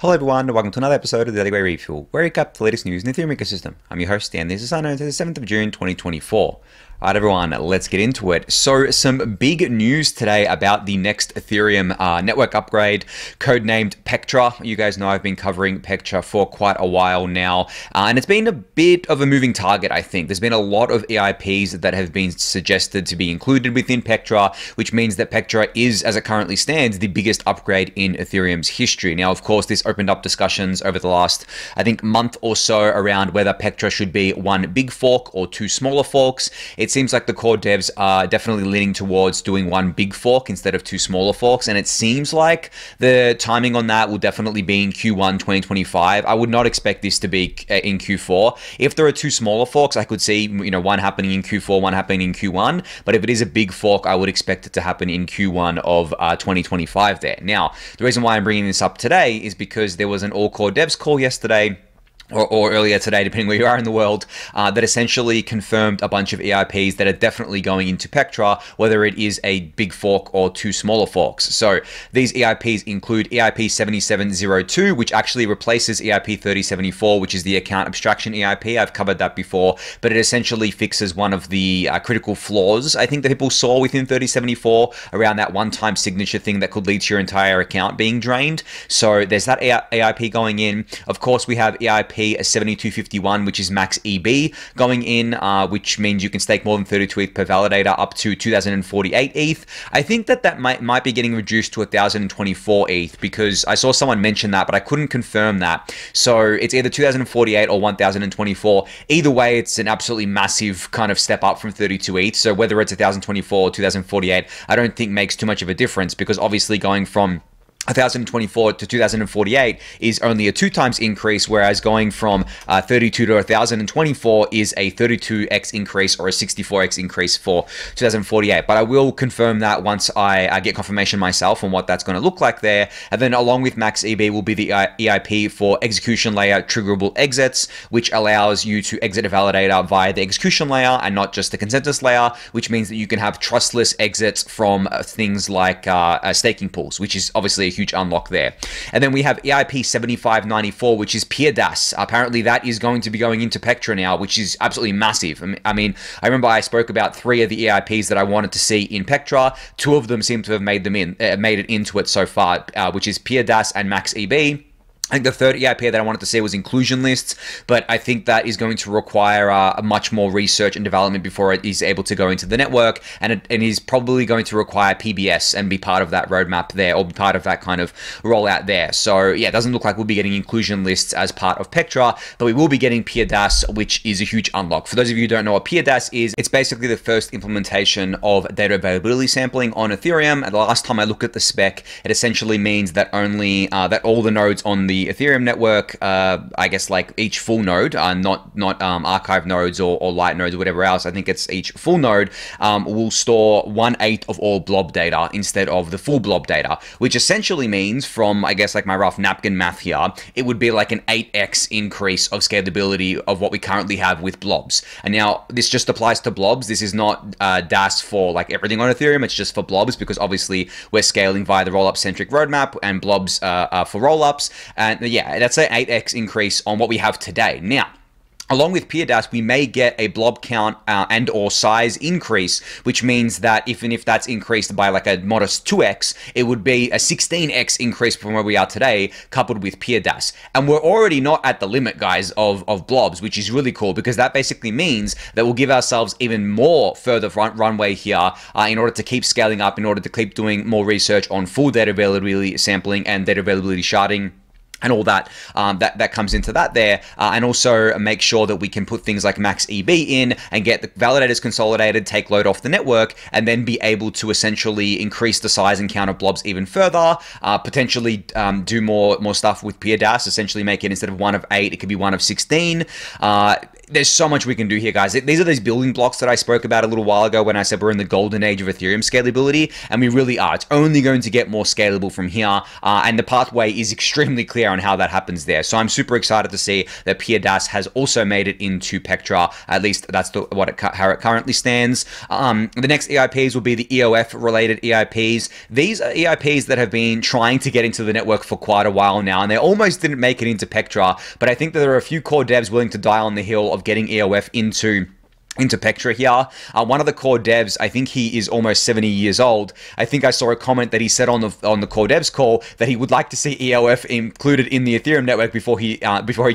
Hello everyone, and welcome to another episode of the Daily Gwei Refuel, where we recap the latest news in the Ethereum ecosystem. I'm your host, Anthony Sassano, and it's the 7th of June, 2024. Alright everyone, let's get into it. So some big news today about the next Ethereum network upgrade, codenamed Pectra. You guys know I've been covering Pectra for quite a while now, and it's been a bit of a moving target, I think. There's been a lot of EIPs that have been suggested to be included within Pectra, which means that Pectra is, as it currently stands, the biggest upgrade in Ethereum's history. Now, of course, this opened up discussions over the last, I think, month or so around whether Pectra should be one big fork or two smaller forks. It seems like the core devs are definitely leaning towards doing one big fork instead of two smaller forks, and it seems like the timing on that will definitely be in Q1 2025. I would not expect this to be in Q4. If there are two smaller forks, I could see, one happening in Q4, one happening in Q1, but if it is a big fork, I would expect it to happen in Q1 of 2025 there. Now, the reason why I'm bringing this up today is because there was an all-core devs call yesterday, or earlier today, depending where you are in the world, that essentially confirmed a bunch of EIPs that are definitely going into Pectra, whether it is a big fork or two smaller forks. So these EIPs include EIP 7702, which actually replaces EIP 3074, which is the account abstraction EIP. I've covered that before, but it essentially fixes one of the critical flaws, I think, that people saw within 3074 around that one-time signature thing that could lead to your entire account being drained. So there's that EIP going in. Of course, we have EIP 7251, which is max EB going in, which means you can stake more than 32 ETH per validator up to 2048 ETH. I think that might be getting reduced to 1024 ETH because I saw someone mention that, but I couldn't confirm that. So it's either 2048 or 1024. Either way, it's an absolutely massive kind of step up from 32 ETH. So whether it's 1024 or 2048, I don't think makes too much of a difference, because obviously going from 1024 to 2048 is only a 2 times increase, whereas going from 32 to 1024 is a 32x increase or a 64x increase for 2048. But I will confirm that once I get confirmation myself on what that's going to look like there. And then along with max EB will be the EIP for execution layer triggerable exits, which allows you to exit a validator via the execution layer and not just the consensus layer, which means that you can have trustless exits from things like staking pools, which is obviously a huge unlock there. And then we have EIP 7594, which is peer DAS. Apparently that is going to be going into Pectra now, which is absolutely massive. I mean, I remember I spoke about 3 of the EIPs that I wanted to see in Pectra. 2 of them seem to have made it into it so far, which is peer DAS and max EB. I think the third EIP that I wanted to see was inclusion lists, but I think that is going to require much more research and development before it is able to go into the network, and it is probably going to require PBS and be part of that roadmap there, or be part of that kind of rollout there. So yeah, it doesn't look like we'll be getting inclusion lists as part of Pectra, but we will be getting peer DAS, which is a huge unlock. For those of you who don't know what peer DAS is, it's basically the first implementation of data availability sampling on Ethereum. And the last time I looked at the spec, it essentially means that only that all the nodes on the Ethereum network, I guess like each full node, not archive nodes or light nodes or whatever else. I think it's each full node will store 1/8 of all blob data instead of the full blob data, which essentially means, from I guess like my rough napkin math here, it would be like an 8x increase of scalability of what we currently have with blobs. And now this just applies to blobs. This is not DAS for like everything on Ethereum. It's just for blobs, because obviously we're scaling via the rollup centric roadmap, and blobs are for rollups. And yeah, that's an 8x increase on what we have today. Now, along with peer DAS, we may get a blob count and or size increase, which means that even if that's increased by like a modest 2x, it would be a 16x increase from where we are today, coupled with peer DAS. And we're already not at the limit, guys, of blobs, which is really cool, because that basically means that we'll give ourselves even more further runway here in order to keep scaling up, in order to keep doing more research on full data availability sampling and data availability sharding, and all that that comes into that there, and also make sure that we can put things like max EB in and get the validators consolidated, take load off the network, and then be able to essentially increase the size and count of blobs even further, potentially do more stuff with peer DAS, essentially make it, instead of 1 of 8, it could be 1 of 16. there's so much we can do here, guys. These are those building blocks that I spoke about a little while ago when I said we're in the golden age of Ethereum scalability, and we really are. It's only going to get more scalable from here, and the pathway is extremely clear on how that happens there. So I'm super excited to see that PDAS has also made it into Pectra. At least that's how it currently stands. The next EIPs will be the EOF-related EIPs. These are EIPs that have been trying to get into the network for quite a while now, and they almost didn't make it into Pectra, but I think that there are a few core devs willing to die on the hill of getting EOF into Pectra here. One of the core devs, I think he is almost 70 years old. I think I saw a comment that he said on the core devs call that he would like to see EOF included in the Ethereum network before he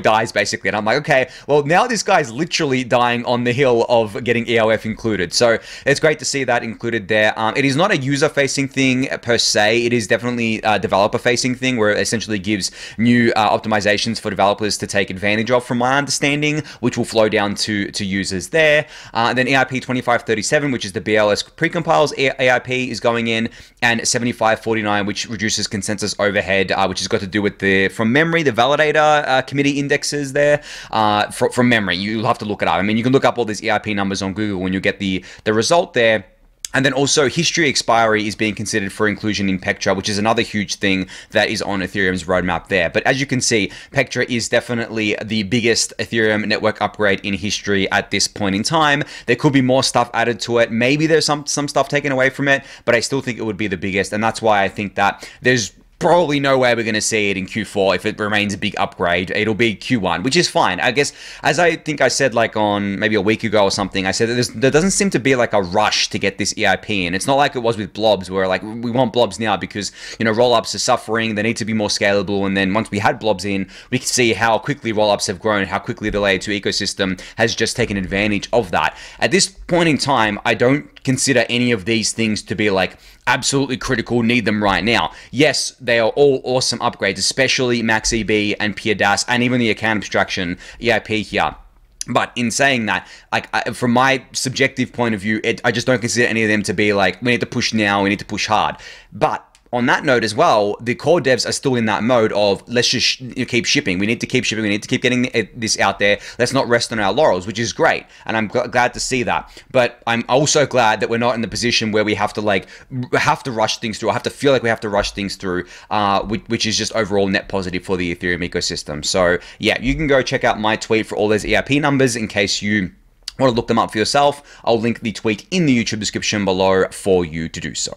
dies, basically. And I'm like, okay, well, now this guy's literally dying on the hill of getting EOF included. So it's great to see that included there. It is not a user-facing thing per se. It is definitely a developer-facing thing where it essentially gives new optimizations for developers to take advantage of, from my understanding, which will flow down to users there. Then EIP 2537, which is the BLS precompiles EIP, is going in, and 7549, which reduces consensus overhead, which has got to do with from memory, the validator committee indexes there. From memory, you'll have to look it up. I mean, you can look up all these EIP numbers on Google when you get the result there. And then also history expiry is being considered for inclusion in Pectra, which is another huge thing that is on Ethereum's roadmap there. But as you can see, Pectra is definitely the biggest Ethereum network upgrade in history at this point in time. There could be more stuff added to it. Maybe there's some stuff taken away from it, but I still think it would be the biggest. And that's why I think that there's probably no way we're going to see it in Q4 if it remains a big upgrade. It'll be Q1, which is fine. I guess, as I think I said like on maybe a week ago or something, I said that there doesn't seem to be like a rush to get this EIP in. It's not like it was with blobs where like we want blobs now because, you know, rollups are suffering. They need to be more scalable. And then once we had blobs in, we could see how quickly rollups have grown, how quickly the layer 2 ecosystem has just taken advantage of that. At this point in time, I don't consider any of these things to be like absolutely critical, need them right now. Yes, they are all awesome upgrades, especially MaxEB and PDAS and even the account abstraction EIP here. But in saying that, like from my subjective point of view, I just don't consider any of them to be like, we need to push now, we need to push hard. But on that note as well, the core devs are still in that mode of let's just keep shipping. We need to keep shipping. We need to keep getting this out there. Let's not rest on our laurels, which is great. And I'm glad to see that. But I'm also glad that we're not in the position where we have to rush things through. I have to feel like we have to rush things through, which is just overall net positive for the Ethereum ecosystem. So yeah, you can go check out my tweet for all those EIP numbers in case you want to look them up for yourself. I'll link the tweet in the YouTube description below for you to do so.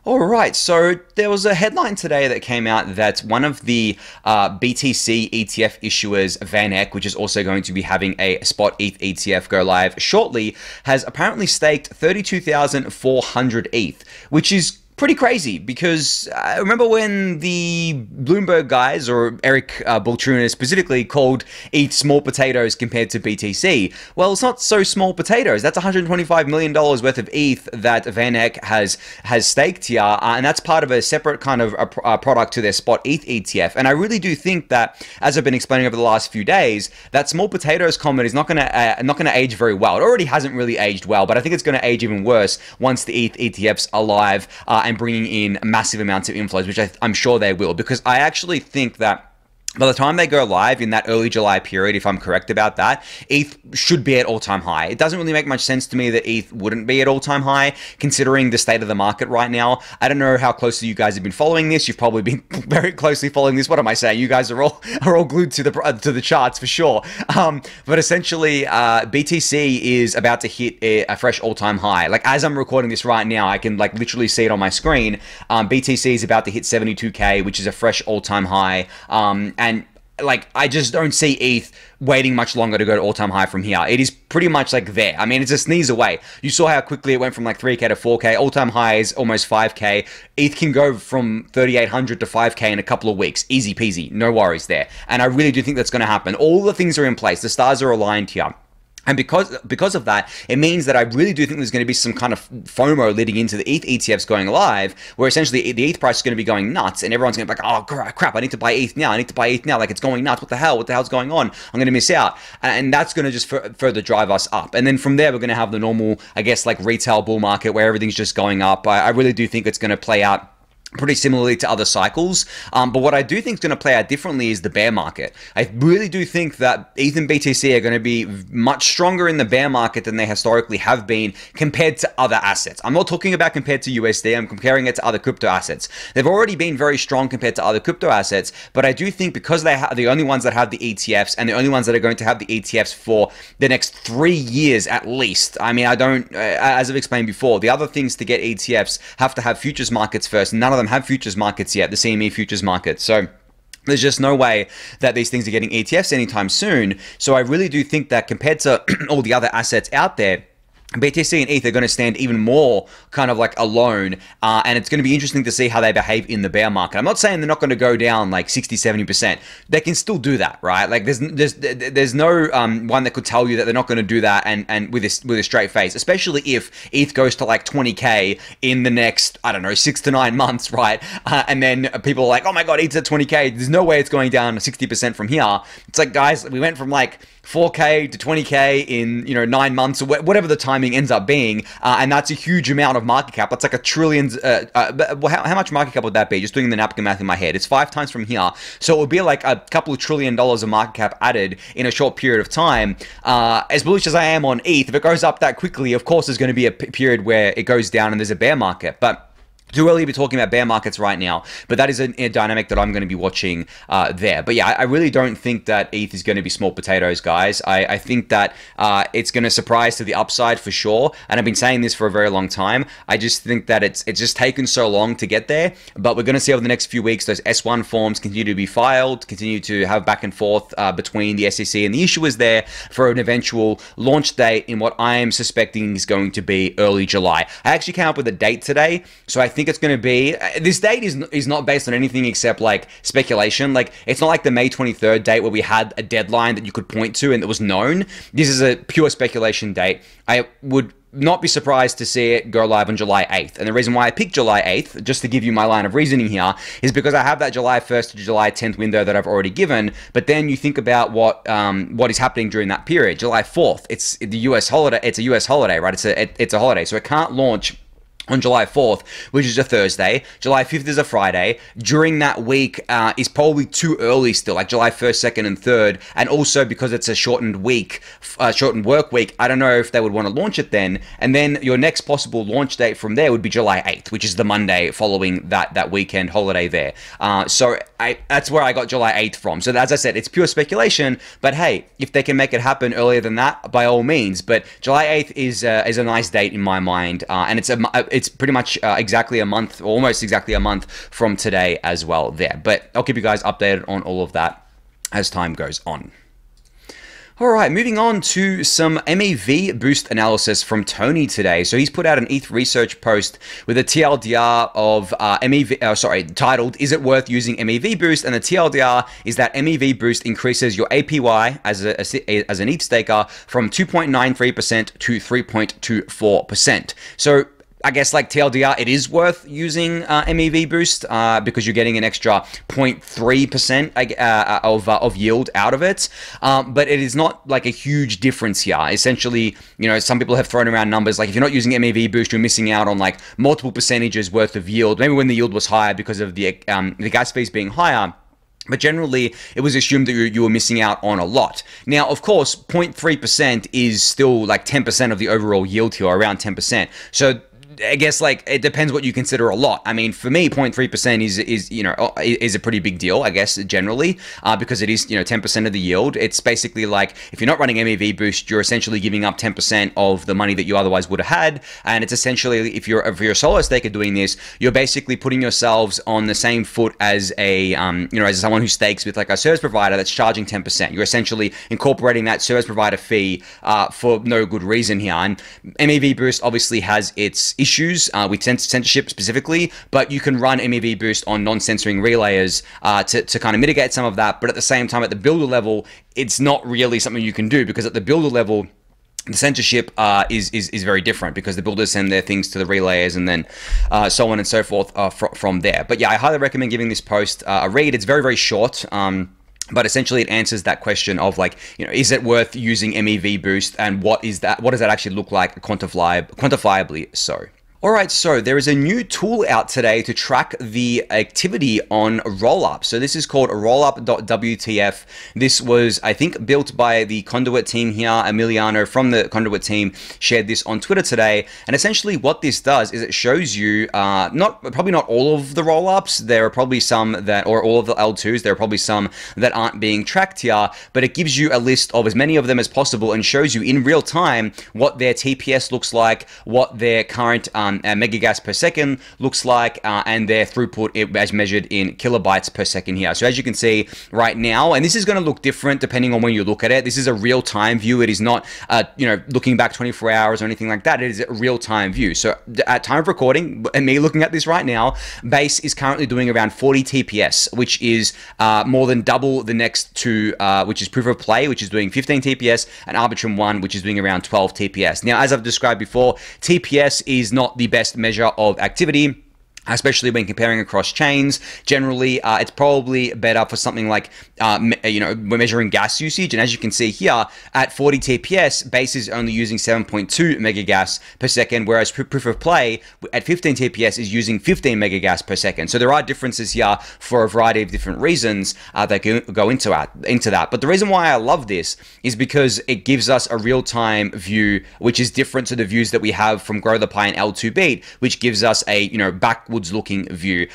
Alright, so there was a headline today that came out that one of the BTC ETF issuers, VanEck, which is also going to be having a spot ETH ETF go live shortly, has apparently staked 32,400 ETH, which is pretty crazy because I remember when the Bloomberg guys, or Eric Baltruna specifically, called ETH small potatoes compared to BTC. Well, it's not so small potatoes. That's $125 million worth of ETH that VanEck has staked here, and that's part of a separate kind of a product to their spot ETH ETF. And I really do think that, as I've been explaining over the last few days, that small potatoes comment is not going to age very well. It already hasn't really aged well, but I think it's going to age even worse once the ETH ETFs are live and bringing in massive amounts of inflows, which I'm sure they will, because I actually think that by the time they go live in that early July period, if I'm correct about that, ETH should be at all-time high. It doesn't really make much sense to me that ETH wouldn't be at all-time high, considering the state of the market right now. I don't know how closely you guys have been following this. You've probably been very closely following this. What am I saying? You guys are all glued to the charts for sure. But essentially, BTC is about to hit a fresh all-time high. Like, as I'm recording this right now, I can like literally see it on my screen. BTC is about to hit 72K, which is a fresh all-time high. And like, I just don't see ETH waiting much longer to go to all-time high from here. It is pretty much like there. I mean, it's a sneeze away. You saw how quickly it went from like 3K to 4K. All-time high is almost 5K. ETH can go from 3,800 to 5K in a couple of weeks. Easy peasy. No worries there. And I really do think that's going to happen. All the things are in place. The stars are aligned here. And because of that, it means that I really do think there's going to be some kind of FOMO leading into the ETH ETFs going live, where essentially the ETH price is going to be going nuts, and everyone's going to be like, oh crap, I need to buy ETH now, like it's going nuts, what the hell's going on, I'm going to miss out. And that's going to just further drive us up. And then from there, we're going to have the normal, I guess, like retail bull market where everything's just going up. I really do think it's going to play out pretty similarly to other cycles. But what I do think is going to play out differently is the bear market. I really do think that ETH and BTC are going to be much stronger in the bear market than they historically have been compared to other assets. I'm not talking about compared to USD, I'm comparing it to other crypto assets. They've already been very strong compared to other crypto assets, but I do think because they are the only ones that have the ETFs and the only ones that are going to have the ETFs for the next 3 years at least. I mean, I don't, as I've explained before, the other things to get ETFs have to have futures markets first. None of them have futures markets yet, the CME futures market. So there's just no way that these things are getting ETFs anytime soon. So I really do think that compared to all the other assets out there, BTC and ETH are going to stand even more kind of like alone, and it's going to be interesting to see how they behave in the bear market. I'm not saying they're not going to go down like 60-70%. They can still do that, right? Like there's no one that could tell you that they're not going to do that and with a straight face, especially if ETH goes to like 20k in the next, I don't know, 6 to 9 months, right? And then people are like, oh my god, ETH's at 20k. There's no way it's going down 60% from here. It's like, guys, we went from like 4k to 20k in 9 months or whatever the timing ends up being, and that's a huge amount of market cap. That's like a trillion. How much market cap would that be? Just doing the napkin math in my head, it's 5 times from here, so it would be like a couple of $1 trillion of market cap added in a short period of time. As bullish as I am on ETH, if it goes up that quickly, of course there's going to be a period where it goes down and there's a bear market, but too early to be talking about bear markets right now, but that is a dynamic that I'm going to be watching there. But yeah, I really don't think that ETH is going to be small potatoes, guys. I think that it's going to surprise to the upside for sure, and I've been saying this for a very long time. I just think that it's just taken so long to get there, but we're going to see over the next few weeks those S1 forms continue to be filed, continue to have back and forth between the SEC and the issuers there for an eventual launch date in what I am suspecting is going to be early July. I actually came up with a date today, so I think it's going to be, this date is not based on anything except like speculation. Like, it's not like the May 23rd date where we had a deadline that you could point to and it was known. This is a pure speculation date. I would not be surprised to see it go live on July 8th. And the reason why I picked July 8th, just to give you my line of reasoning here, is because I have that July 1st to July 10th window that I've already given. But then you think about what is happening during that period. July 4th, it's the US holiday. It's a US holiday, right? It's a holiday, so it can't launch on July 4th, which is a Thursday. July 5th is a Friday. During that week is probably too early still, like July 1st, 2nd, and 3rd. And also because it's a shortened week, shortened work week, I don't know if they would want to launch it then. And then your next possible launch date from there would be July 8th, which is the Monday following that weekend holiday there. So that's where I got July 8th from. So as I said, it's pure speculation, but hey, if they can make it happen earlier than that, by all means. But July 8th is a nice date in my mind, and it's pretty much exactly a month, or almost exactly a month from today as well there. But I'll keep you guys updated on all of that as time goes on. All right, moving on to some mev-boost analysis from Tony today. So he's put out an ETH research post with a TLDR of titled, "Is it worth using mev-boost?" And the TLDR is that mev-boost increases your APY as an ETH staker from 2.93% to 3.24%. So I guess like TLDR, it is worth using mev-boost because you're getting an extra 0.3% of yield out of it. But it is not like a huge difference here. Essentially, some people have thrown around numbers like if you're not using mev-boost, you're missing out on like multiple percentages worth of yield. Maybe when the yield was higher because of the gas fees being higher. But generally, it was assumed that you were missing out on a lot. Now, of course, 0.3% is still like 10% of the overall yield here, around 10%. So I guess like it depends what you consider a lot. I mean, for me, 0.3% is a pretty big deal, I guess, generally, because it is 10% of the yield. It's basically like if you're not running mev-boost, you're essentially giving up 10% of the money that you otherwise would have had. And it's essentially, if you're a solo staker doing this, you're basically putting yourselves on the same foot as a as someone who stakes with like a service provider that's charging 10%. You're essentially incorporating that service provider fee for no good reason here. And mev-boost obviously has its issues with censorship specifically, but you can run mev-boost on non-censoring relayers to kind of mitigate some of that. But at the same time, at the builder level, it's not really something you can do, because at the builder level, the censorship is very different, because the builders send their things to the relayers and then so on and so forth from there. But yeah, I highly recommend giving this post a read. It's very, very short. But essentially, it answers that question of like, is it worth using mev-boost, and what does that actually look like quantifiably so? Alright, so there is a new tool out today to track the activity on rollup. So this is called rollup.wtf. This was, I think, built by the Conduit team here. Emiliano from the Conduit team shared this on Twitter today. And essentially what this does is it shows you, probably not all of the rollups. There are probably some that, or all of the L2s, there are probably some that aren't being tracked here, but it gives you a list of as many of them as possible and shows you in real time what their TPS looks like, what their current megagas per second looks like, and their throughput as measured in kilobytes per second here. So as you can see right now, and this is going to look different depending on when you look at it. This is a real-time view. It is not, looking back 24 hours or anything like that. It is a real-time view. So at time of recording, and me looking at this right now, Base is currently doing around 40 TPS, which is more than double the next two, which is Proof of Play, which is doing 15 TPS, and Arbitrum 1, which is doing around 12 TPS. Now, as I've described before, TPS is not the best measure of activity, especially when comparing across chains. Generally, it's probably better for something like, we're measuring gas usage. And as you can see here, at 40 TPS, Base is only using 7.2 megagas per second, whereas Proof of Play at 15 TPS is using 15 megagas per second. So there are differences here for a variety of different reasons that go into that. But the reason why I love this is because it gives us a real-time view, which is different to the views that we have from Grow the Pie and L2 Beat, which gives us a, backwards looking view,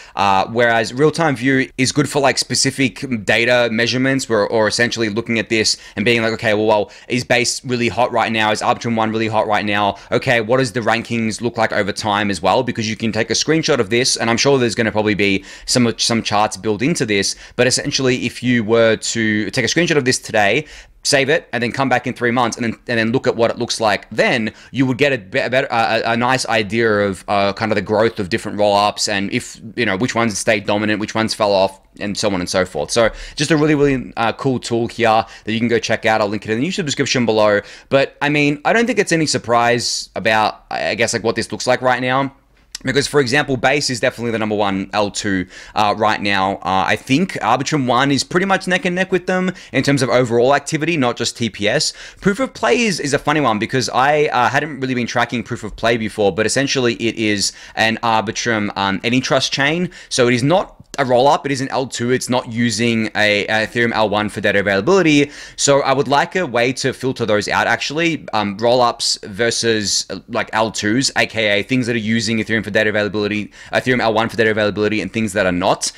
whereas real-time view is good for like specific data measurements or essentially looking at this and being like, okay, well, is Base really hot right now? Is Arbitrum 1 really hot right now? Okay, what does the rankings look like over time as well? Because you can take a screenshot of this, and I'm sure there's going to probably be some charts built into this, but essentially if you were to take a screenshot of this today, save it, and then come back in 3 months and then look at what it looks like, then you would get a nice idea of kind of the growth of different rollups and if, which ones stayed dominant, which ones fell off, and so on and so forth. So just a really, really cool tool here that you can go check out. I'll link it in the YouTube description below. But I mean, I don't think it's any surprise about, I guess, like what this looks like right now. Because, for example, Base is definitely the #1 L2 right now. I think Arbitrum 1 is pretty much neck and neck with them in terms of overall activity, not just TPS. Proof of Play is a funny one because I hadn't really been tracking Proof of Play before, but essentially it is an Arbitrum AnyTrust chain. So it is not a rollup, it is an L2, it's not using a Ethereum L1 for data availability. So I would like a way to filter those out actually, rollups versus like L2s, aka things that are using Ethereum for data availability, Ethereum L1 for data availability, and things that are not,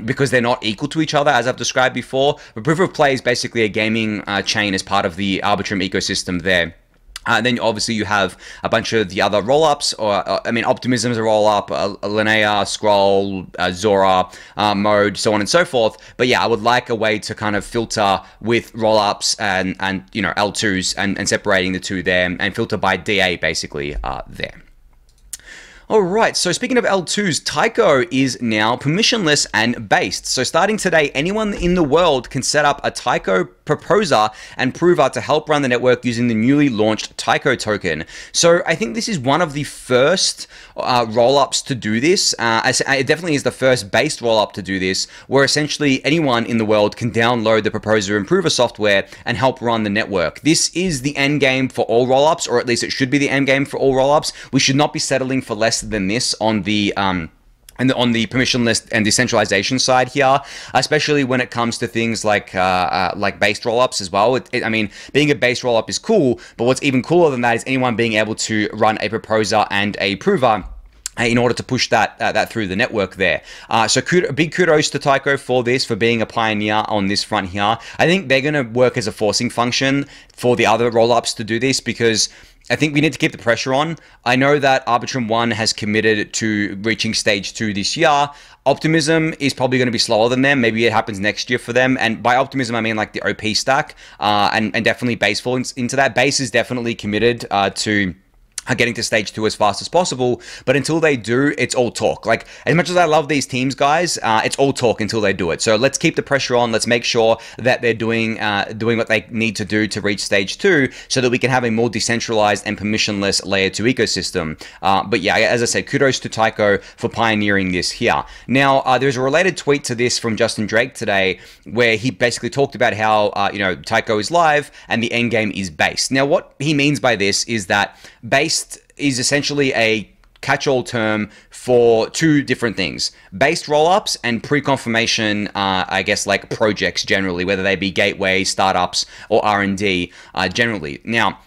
because they're not equal to each other as I've described before. But Proof of Play is basically a gaming chain as part of the Arbitrum ecosystem there. Then obviously you have a bunch of the other rollups, Optimism is a rollup, Linnea, Scroll, Zora, Mode, so on and so forth. But yeah, I would like a way to kind of filter with rollups and L2s and separating the two there and filter by DA basically there. Alright, so speaking of L2s, Taiko is now permissionless and based. So starting today, anyone in the world can set up a Taiko proposer and prover to help run the network using the newly launched Taiko token. So I think this is one of the first rollups to do this. It definitely is the first based rollup to do this, where essentially anyone in the world can download the proposer and prover software and help run the network. This is the end game for all rollups, or at least it should be the end game for all rollups. We should not be settling for less than this on the on the permissionless and decentralization side here, especially when it comes to things like based rollups as well. I mean, being a base rollup is cool, but what's even cooler than that is anyone being able to run a proposer and a prover in order to push that through the network there. So big kudos to Taiko for this, for being a pioneer on this front here. I think they're going to work as a forcing function for the other rollups to do this, because I think we need to keep the pressure on. I know that Arbitrum 1 has committed to reaching stage 2 this year. Optimism is probably going to be slower than them. Maybe it happens next year for them. And by Optimism, I mean like the OP stack, and definitely Base falls into that. Base is definitely committed to getting to stage 2 as fast as possible, but until they do, it's all talk. Like, as much as I love these teams, guys, it's all talk until they do it. So let's keep the pressure on. Let's make sure that they're doing what they need to do to reach stage 2, so that we can have a more decentralized and permissionless layer 2 ecosystem. But yeah, as I said, kudos to Taiko for pioneering this here. Now, there's a related tweet to this from Justin Drake today, where he basically talked about how Taiko is live and the end game is based. Now, what he means by this is that based is essentially a catch-all term for two different things: based rollups and pre-confirmation, I guess, like projects generally, whether they be gateway, startups, or R&D generally. Now,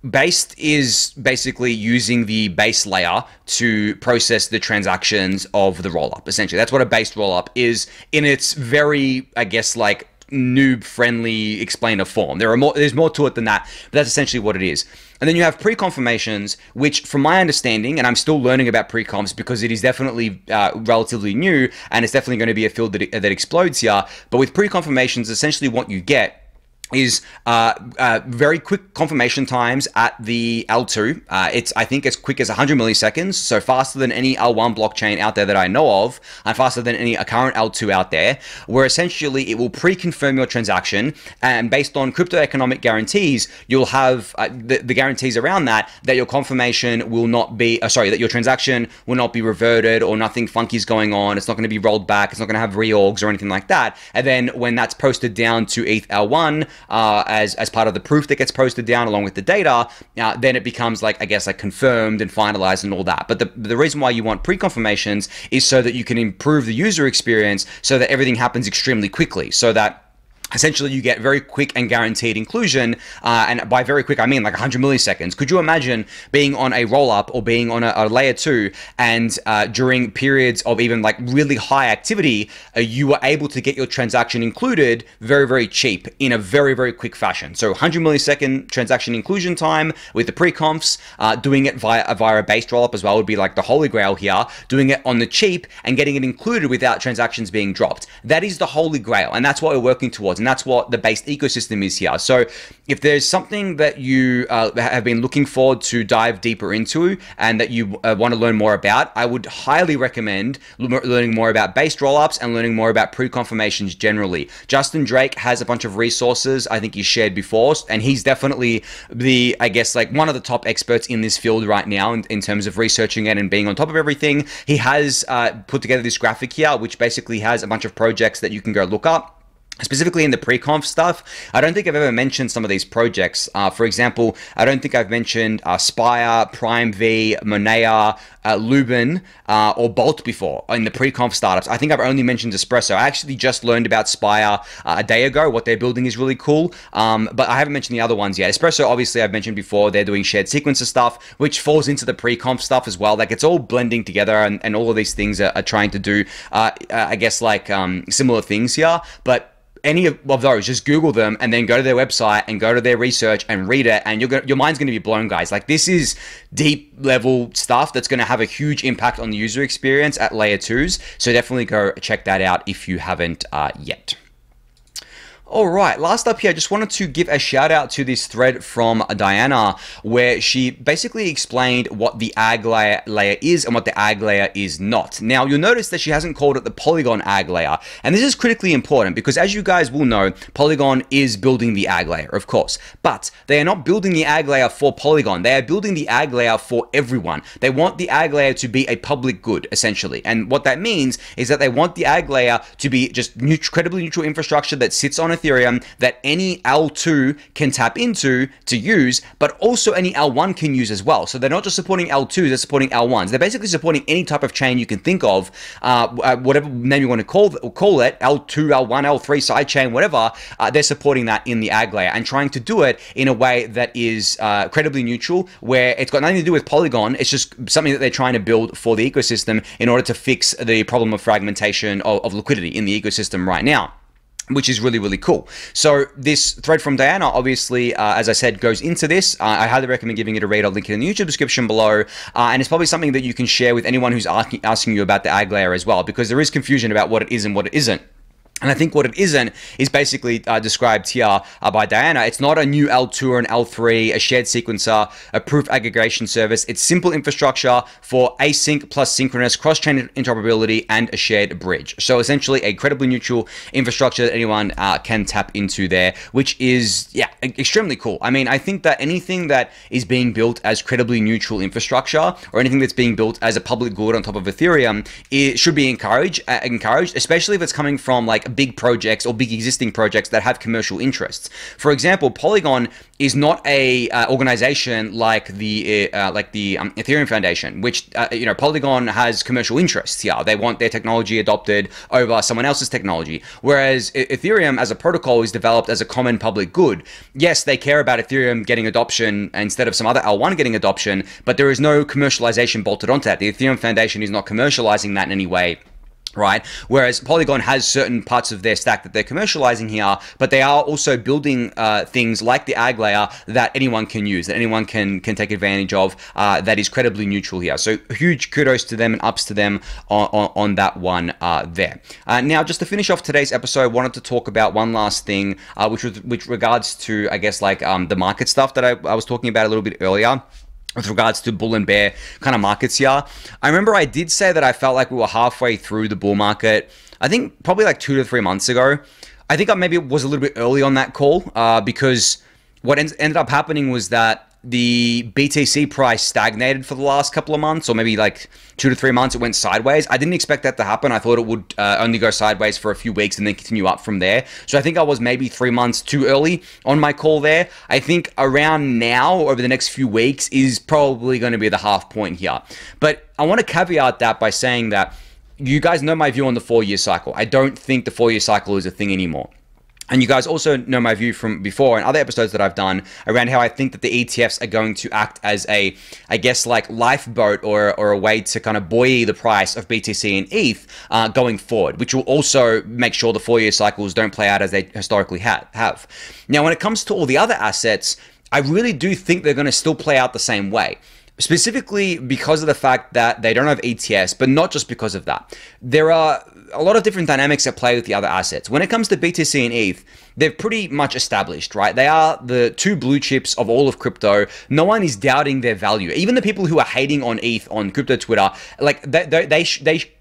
based is basically using the base layer to process the transactions of the rollup. Essentially, that's what a based rollup is in its very, I guess, like noob-friendly explainer form. There's more to it than that, but that's essentially what it is. And then you have pre-confirmations, which, from my understanding, and I'm still learning about pre-confs because it is definitely relatively new, and it's definitely going to be a field that explodes here. But with pre-confirmations, essentially what you get is very quick confirmation times at the L2. It's, I think, as quick as 100 milliseconds, so faster than any L1 blockchain out there that I know of, and faster than any current L2 out there, where essentially it will pre-confirm your transaction, and based on crypto economic guarantees, you'll have the guarantees around that your confirmation will not be, that your transaction will not be reverted or nothing funky is going on, it's not going to be rolled back, it's not going to have reorgs or anything like that. And then when that's posted down to ETH L1, as part of the proof that gets posted down along with the data, then it becomes like, I guess, like confirmed and finalized and all that. But the reason why you want pre-confirmations is so that you can improve the user experience, so that everything happens extremely quickly, so that essentially you get very quick and guaranteed inclusion, and by very quick I mean like 100 milliseconds. Could you imagine being on a rollup or being on a layer 2, and during periods of even like really high activity, you were able to get your transaction included very, very cheap in a very, very quick fashion? So 100 millisecond transaction inclusion time with the pre-confs, doing it via a based rollup as well would be like the holy grail here. Doing it on the cheap and getting it included without transactions being dropped. That is the holy grail, and that's what we're working towards. And that's what the based ecosystem is here. So if there's something that you have been looking forward to dive deeper into and that you want to learn more about, I would highly recommend learning more about based rollups and learning more about pre-confirmations generally. Justin Drake has a bunch of resources I think he shared before, and he's definitely the, I guess, like one of the top experts in this field right now in terms of researching it and being on top of everything. He has put together this graphic here, which basically has a bunch of projects that you can go look up. Specifically in the pre-conf stuff, I don't think I've ever mentioned some of these projects. For example, I don't think I've mentioned Spire, Prime V, Monea, Lubin, or Bolt before in the pre-conf startups. I think I've only mentioned Espresso. I actually just learned about Spire a day ago. What they're building is really cool, but I haven't mentioned the other ones yet. Espresso, obviously, I've mentioned before. They're doing shared sequencer stuff, which falls into the pre-conf stuff as well. Like, it's all blending together, and all of these things are trying to do, I guess, like similar things here, but any of those, just Google them and then go to their website and go to their research and read it, and your mind's going to be blown, guys. Like, this is deep level stuff that's going to have a huge impact on the user experience at layer 2s. So definitely go check that out if you haven't yet. All right, last up here, I just wanted to give a shout out to this thread from Diana, where she basically explained what the AggLayer is and what the AggLayer is not. Now, you'll notice that she hasn't called it the Polygon AggLayer, and this is critically important because, as you guys will know, Polygon is building the AggLayer, of course, but they are not building the AggLayer for Polygon. They are building the AggLayer for everyone. They want the AggLayer to be a public good, essentially, and what that means is that they want the AggLayer to be just incredibly neutral infrastructure that sits on Ethereum that any L2 can tap into to use, but also any L1 can use as well. So they're not just supporting L2s, they're supporting L1s. They're basically supporting any type of chain you can think of, whatever name you want to call it, L2, L1, L3, sidechain, whatever. They're supporting that in the AggLayer and trying to do it in a way that is credibly neutral, where it's got nothing to do with Polygon. It's just something that they're trying to build for the ecosystem in order to fix the problem of fragmentation of liquidity in the ecosystem right now, which is really, really cool. So this thread from Diana, obviously, as I said, goes into this. I highly recommend giving it a read. I'll link it in the YouTube description below. And it's probably something that you can share with anyone who's asking you about the AggLayer as well, because there is confusion about what it is and what it isn't. And I think what it isn't is basically described here by Diana. It's not a new L2 or an L3, a shared sequencer, a proof aggregation service. It's simple infrastructure for async plus synchronous cross-chain interoperability and a shared bridge. So essentially a credibly neutral infrastructure that anyone can tap into there, which is, yeah, extremely cool. I mean, I think that anything that is being built as credibly neutral infrastructure, or anything that's being built as a public good on top of Ethereum, it should be encouraged, especially if it's coming from like like big projects or big existing projects that have commercial interests. For example, Polygon is not a organization like the Ethereum Foundation, which Polygon has commercial interests here. They want their technology adopted over someone else's technology, whereas Ethereum as a protocol is developed as a common public good. Yes, they care about Ethereum getting adoption instead of some other L1 getting adoption, but there is no commercialization bolted onto that. The Ethereum Foundation is not commercializing that in any way. Right. Whereas Polygon has certain parts of their stack that they're commercializing here, but they are also building things like the AggLayer that anyone can use, that anyone can take advantage of, that is credibly neutral here. So huge kudos to them and ups to them on that one there. Now, just to finish off today's episode, I wanted to talk about one last thing, which regards to, I guess, like the market stuff that I was talking about a little bit earlier, with regards to bull and bear kind of markets here. I remember I did say that I felt like we were halfway through the bull market, I think probably like 2 to 3 months ago. I think I maybe was a little bit early on that call because what ended up happening was that the BTC price stagnated for the last couple of months, or maybe like 2 to 3 months. It went sideways. I didn't expect that to happen. I thought it would only go sideways for a few weeks and then continue up from there. So I think I was maybe 3 months too early on my call there. I think around now, over the next few weeks, is probably going to be the half point here. But I want to caveat that by saying that you guys know my view on the 4-year cycle. I don't think the 4-year cycle is a thing anymore. And you guys also know my view from before and other episodes that I've done around how I think that the ETFs are going to act as a, I guess, like lifeboat or a way to kind of buoy the price of BTC and ETH going forward, which will also make sure the 4-year cycles don't play out as they historically have. Now, when it comes to all the other assets, I really do think they're going to still play out the same way. Specifically because of the fact that they don't have ETFs, but not just because of that. There are a lot of different dynamics at play with the other assets. When it comes to BTC and ETH, they're pretty much established, right? They are the two blue chips of all of crypto. No one is doubting their value. Even the people who are hating on ETH on crypto Twitter, like they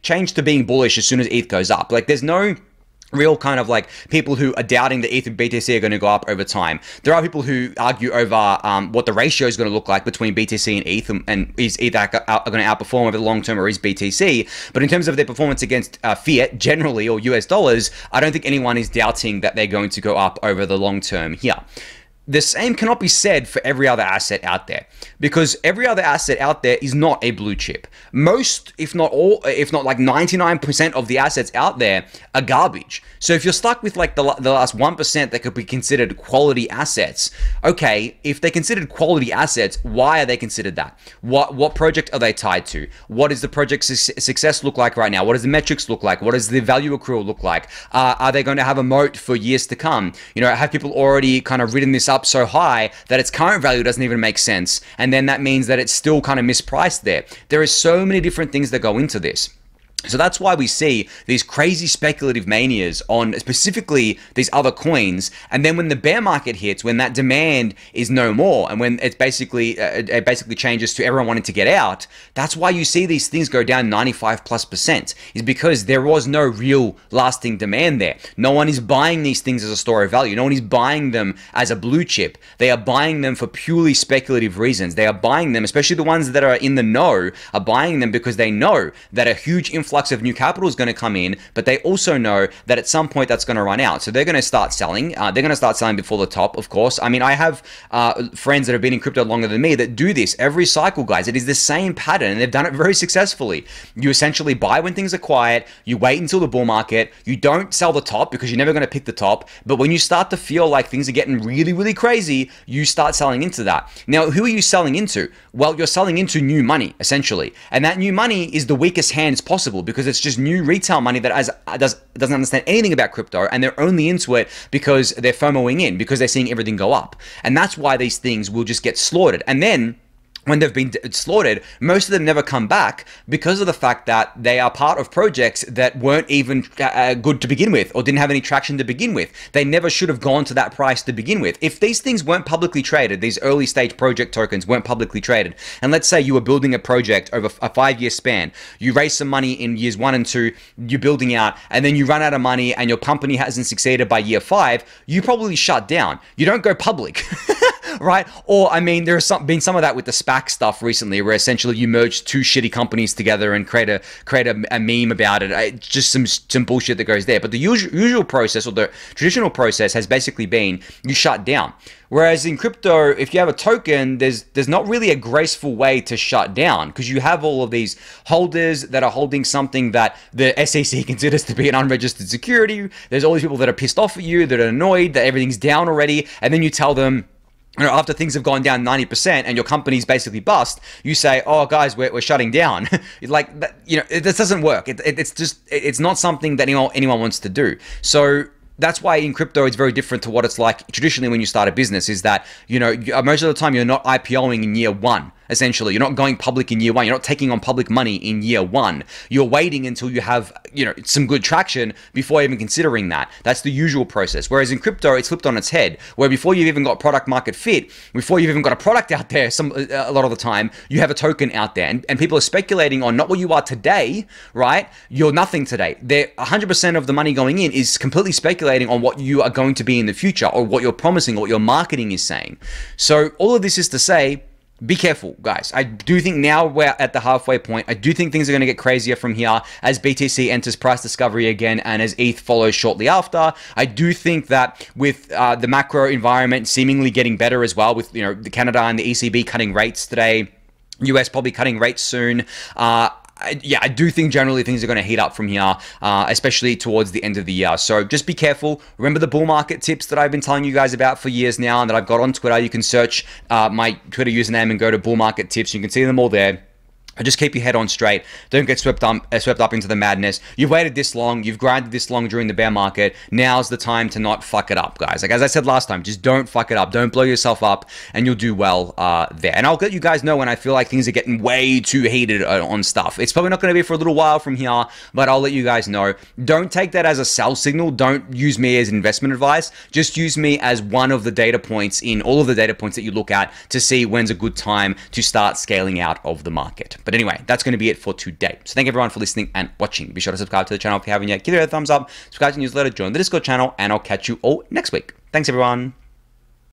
change to being bullish as soon as ETH goes up. Like there's no real kind of like people who are doubting that ETH and BTC are going to go up over time. There are people who argue over what the ratio is going to look like between BTC and ETH, and is ETH going to outperform over the long term, or is BTC? But in terms of their performance against fiat generally, or US dollars, I don't think anyone is doubting that they're going to go up over the long term here. The same cannot be said for every other asset out there, because every other asset out there is not a blue chip. Most, if not all, if not like 99% of the assets out there are garbage. So if you're stuck with like the last 1% that could be considered quality assets, okay, if they're considered quality assets, why are they considered that? What project are they tied to? What does the project's success look like right now? What does the metrics look like? What does the value accrual look like? Are they going to have a moat for years to come? You know, have people already kind of written this up so high that its current value doesn't even make sense, and then that means that it's still kind of mispriced there? There is so many different things that go into this. So that's why we see these crazy speculative manias on specifically these other coins. And then when the bear market hits, when that demand is no more, and when it's basically it basically changes to everyone wanting to get out, that's why you see these things go down 95+%, is because there was no real lasting demand there. No one is buying these things as a store of value. No one is buying them as a blue chip. They are buying them for purely speculative reasons. They are buying them, especially the ones that are in the know, are buying them because they know that a huge influx of new capital is going to come in, but they also know that at some point that's going to run out. So they're going to start selling. They're going to start selling before the top, of course. I mean, I have friends that have been in crypto longer than me that do this every cycle, guys. It is the same pattern, and they've done it very successfully. You essentially buy when things are quiet. You wait until the bull market. You don't sell the top because you're never going to pick the top. But when you start to feel like things are getting really, really crazy, you start selling into that. Now, who are you selling into? Well, you're selling into new money, essentially. And that new money is the weakest hands possible, because it's just new retail money that doesn't understand anything about crypto, and they're only into it because they're FOMOing in, because they're seeing everything go up. And that's why these things will just get slaughtered. And then when they've been slaughtered, most of them never come back because of the fact that they are part of projects that weren't even good to begin with, or didn't have any traction to begin with. They never should have gone to that price to begin with. If these things weren't publicly traded, these early stage project tokens weren't publicly traded, and let's say you were building a project over a 5-year span, you raise some money in years 1 and 2, you're building out, and then you run out of money and your company hasn't succeeded by year 5, you probably shut down. You don't go public. right? Or, I mean, there's been some of that with the SPAC stuff recently, where essentially you merge two shitty companies together and create a meme about it. Just some bullshit that goes there. But the usual process, or the traditional process, has basically been you shut down. Whereas in crypto, if you have a token, there's not really a graceful way to shut down, because you have all of these holders that are holding something that the SEC considers to be an unregistered security. There's all these people that are pissed off at you, that are annoyed that everything's down already, and then you tell them, you know, after things have gone down 90% and your company's basically bust, you say, "Oh, guys, we're shutting down." Like, you know, this doesn't work. It's not something that anyone wants to do. So that's why in crypto it's very different to what it's like traditionally when you start a business, is that, you know, most of the time you're not IPOing in year one. Essentially, you're not going public in year one. You're not taking on public money in year one. You're waiting until you have, you know, some good traction before even considering that. That's the usual process. Whereas in crypto, it's flipped on its head, where before you've even got product market fit, before you've even got a product out there, a lot of the time, you have a token out there. And people are speculating on not what you are today, right? You're nothing today. 100% of the money going in is completely speculating on what you are going to be in the future, or what you're promising, or what your marketing is saying. So all of this is to say, be careful, guys. I do think now we're at the halfway point. I do think things are going to get crazier from here as BTC enters price discovery again, and as ETH follows shortly after. I do think that with the macro environment seemingly getting better as well, with, you know, the Canada and the ECB cutting rates today, US probably cutting rates soon. I do think generally things are going to heat up from here, especially towards the end of the year. So just be careful. Remember the bull market tips that I've been telling you guys about for years now, and that I've got on Twitter. You can search my Twitter username and go to bull market tips. You can see them all there. Just keep your head on straight. Don't get swept up into the madness. You've waited this long. You've grinded this long during the bear market. Now's the time to not fuck it up, guys. Like, as I said last time, just don't fuck it up. Don't blow yourself up, and you'll do well there. And I'll let you guys know when I feel like things are getting way too heated on stuff. It's probably not going to be for a little while from here, but I'll let you guys know. Don't take that as a sell signal. Don't use me as investment advice. Just use me as one of the data points in all of the data points that you look at to see when's a good time to start scaling out of the market. But anyway, that's going to be it for today. So thank everyone for listening and watching. Be sure to subscribe to the channel if you haven't yet. Give it a thumbs up, subscribe to the newsletter, join the Discord channel, and I'll catch you all next week. Thanks, everyone.